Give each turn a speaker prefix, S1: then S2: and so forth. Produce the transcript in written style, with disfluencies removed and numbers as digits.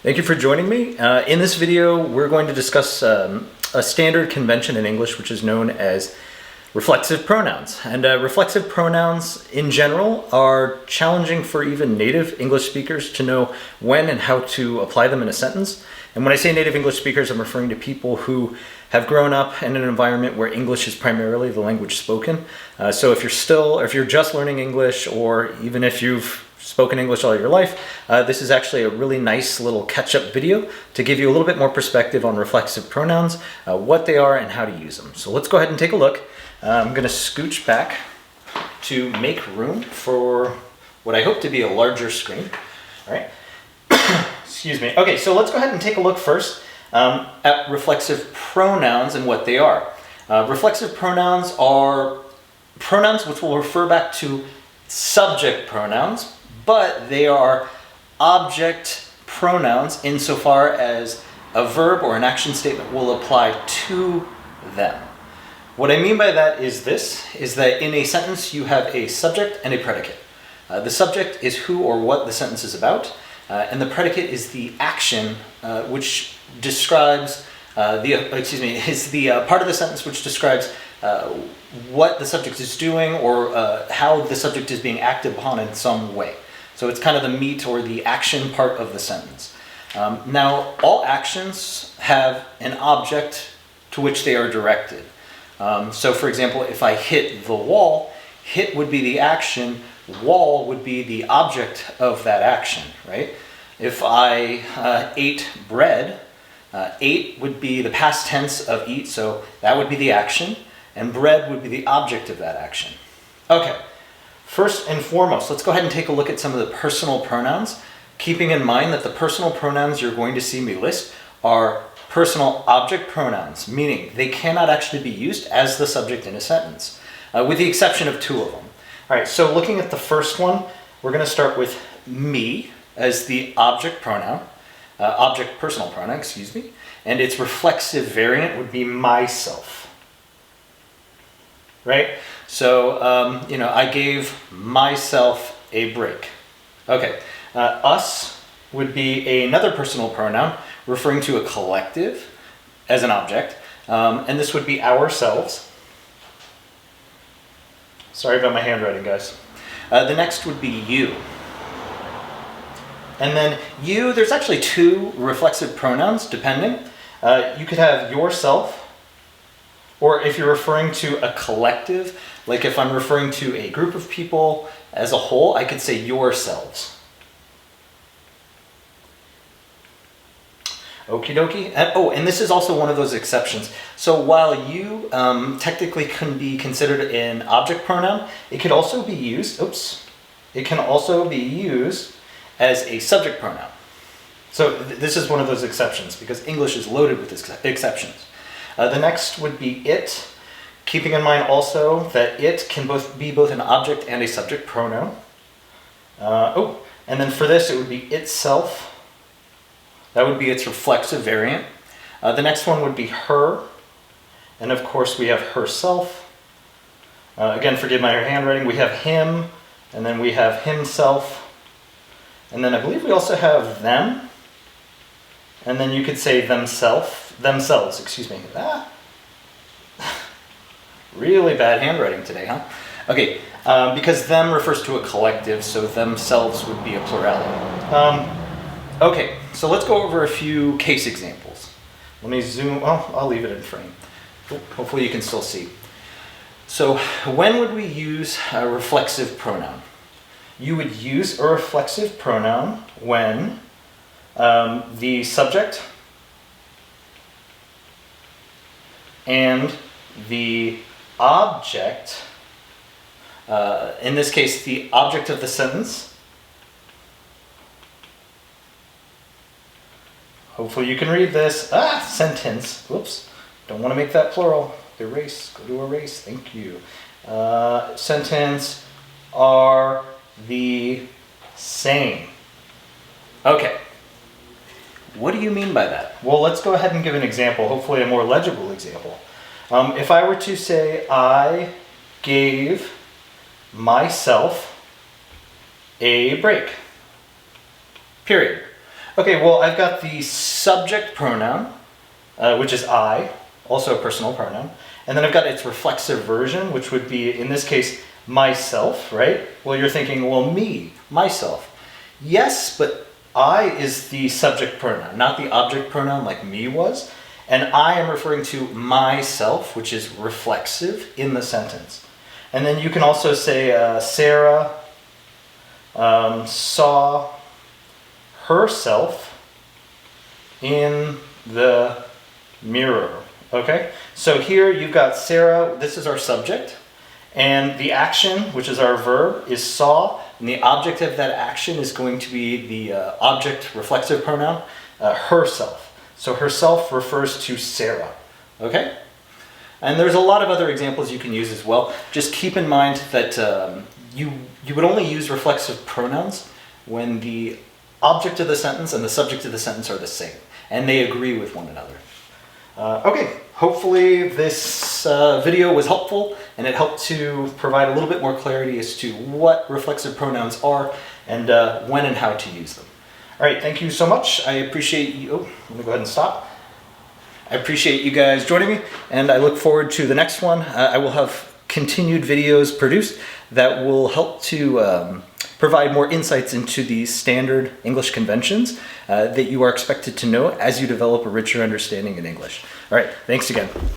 S1: Thank you for joining me. In this video, we're going to discuss a standard convention in English, which is known as reflexive pronouns. And reflexive pronouns in general are challenging for even native English speakers to know when and how to apply them in a sentence. And when I say native English speakers, I'm referring to people who have grown up in an environment where English is primarily the language spoken. So if you're just learning English, or even if you've spoken English all your life, this is actually a really nice little catch-up video to give you a little bit more perspective on reflexive pronouns, what they are and how to use them. So let's go ahead and take a look. I'm going to scooch back to make room for what I hope to be a larger screen. All right. Excuse me. Okay, so let's go ahead and take a look first at reflexive pronouns and what they are. Reflexive pronouns are pronouns which will refer back to subject pronouns, but they are object pronouns insofar as a verb or an action statement will apply to them. What I mean by that is that in a sentence you have a subject and a predicate. The subject is who or what the sentence is about, and the predicate is the action which describes is the part of the sentence which describes what the subject is doing or how the subject is being acted upon in some way. So it's kind of the meat or the action part of the sentence. Now, all actions have an object to which they are directed. So for example, if I hit the wall, hit would be the action, wall would be the object of that action, right? If I ate bread, ate would be the past tense of eat, so that would be the action, and bread would be the object of that action. Okay, first and foremost, let's go ahead and take a look at some of the personal pronouns, keeping in mind that the personal pronouns you're going to see me list are personal object pronouns, meaning they cannot actually be used as the subject in a sentence, with the exception of two of them. All right, so looking at the first one, we're going to start with me as the object pronoun, personal pronoun, excuse me, and its reflexive variant would be myself, right? So, I gave myself a break. Okay, us would be another personal pronoun referring to a collective as an object, and this would be ourselves. Sorry about my handwriting, guys. The next would be you. And then you, there's actually two reflexive pronouns, depending. You could have yourself, or if you're referring to a collective, like if I'm referring to a group of people as a whole, I could say yourselves. Okie dokie. And this is also one of those exceptions. So while you technically can be considered an object pronoun, it could also be used, as a subject pronoun. So this is one of those exceptions because English is loaded with exceptions. The next would be it, keeping in mind also that it can be both an object and a subject pronoun. And then for this it would be itself. That would be its reflexive variant. The next one would be her. And of course we have herself. Again, forgive my handwriting. We have him, and then we have himself. And then I believe we also have them. And then you could say themselves, excuse me. Really bad handwriting today, huh? Okay, because them refers to a collective, so themselves would be a plurality. Okay, so let's go over a few case examples. Let me zoom, I'll leave it in frame. Hopefully you can still see. So when would we use a reflexive pronoun? You would use a reflexive pronoun when the subject and the object, in this case the object of the sentence, hopefully you can read this. Sentence. Whoops. Don't want to make that plural. Erase. Go to erase. Thank you. Sentence are the same. Okay. What do you mean by that? Well, let's go ahead and give an example, hopefully a more legible example. If I were to say, I gave myself a break. Period. Okay, well, I've got the subject pronoun, which is I, also a personal pronoun. And then I've got its reflexive version, which would be, in this case, myself, right? Well, you're thinking, well, me, myself. Yes, but I is the subject pronoun, not the object pronoun like me was. And I am referring to myself, which is reflexive in the sentence. And then you can also say Sarah saw herself in the mirror. Okay? So here you've got Sarah, this is our subject, and the action, which is our verb, is saw, and the object of that action is going to be the object reflexive pronoun, herself. So herself refers to Sarah. Okay? And there's a lot of other examples you can use as well. Just keep in mind that you would only use reflexive pronouns when the object of the sentence and the subject of the sentence are the same, and they agree with one another. Okay, hopefully this video was helpful, and it helped to provide a little bit more clarity as to what reflexive pronouns are and when and how to use them. All right, thank you so much. I appreciate you. Oh, let me go ahead and stop. I appreciate you guys joining me, and I look forward to the next one. I will have continued videos produced that will help to provide more insights into these standard English conventions that you are expected to know as you develop a richer understanding in English. All right, thanks again.